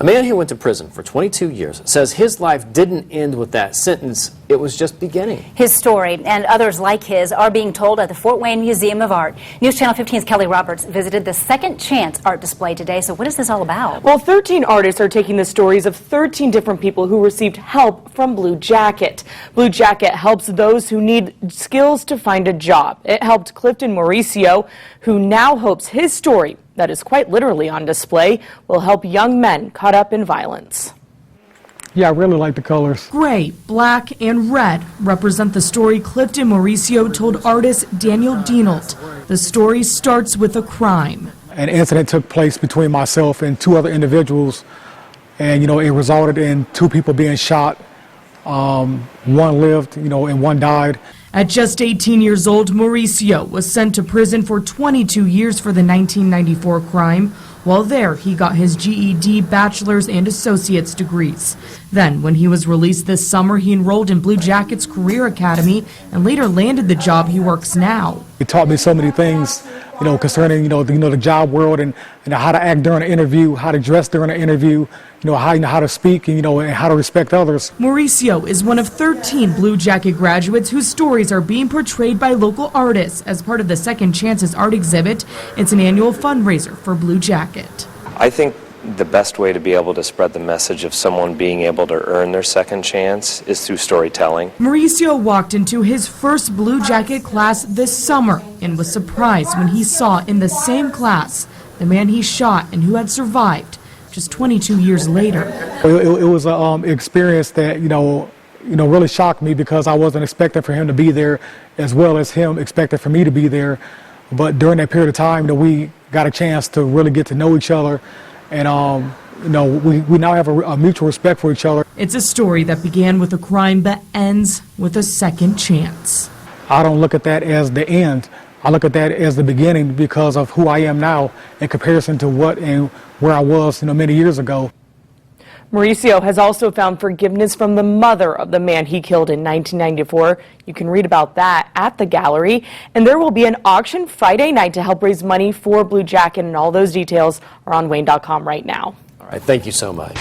A man who went to prison for 22 years says his life didn't end with that sentence. It was just beginning. His story and others like his are being told at the Fort Wayne Museum of Art. News Channel 15's Kelly Roberts visited the Second Chance art display today. So what is this all about? Well, 13 artists are taking the stories of 13 different people who received help from Blue Jacket. Blue Jacket helps those who need skills to find a job. It helped Clifton Mauricio, who now hopes his story, that is quite literally on display, will help young men caught up in violence. Yeah, I really like the colors. Gray, black, and red represent the story Clifton Mauricio told artist Daniel Dienelt. The story starts with a crime. An incident took place between myself and two other individuals, and it resulted in two people being shot. One lived, and one died. At just 18 years old, Mauricio was sent to prison for 22 years for the 1994 crime. While there, he got his GED, bachelor's, and associate's degrees. Then, when he was released this summer, he enrolled in Blue Jacket's Career Academy and later landed the job he works now. It taught me so many things, concerning, the job world and how to act during an interview, how to dress during an interview, how to speak, and how to respect others. Mauricio is one of 13 Blue Jacket graduates whose stories are being portrayed by local artists as part of the Second Chances art exhibit. It's an annual fundraiser for Blue Jacket. I think the best way to be able to spread the message of someone being able to earn their second chance is through storytelling. Mauricio walked into his first Blue Jacket class this summer and was surprised when he saw in the same class the man he shot and who had survived just 22 years later. It was an experience that, really shocked me because I wasn't expecting for him to be there as well as him expecting for me to be there. But during that period of time, we got a chance to really get to know each other. And, we now have a mutual respect for each other. It's a story that began with a crime that ends with a second chance. I don't look at that as the end. I look at that as the beginning because of who I am now in comparison to what and where I was, many years ago. Mauricio has also found forgiveness from the mother of the man he killed in 1994. You can read about that at the gallery. And there will be an auction Friday night to help raise money for Blue Jacket, and all those details are on Wayne.com right now. All right, thank you so much.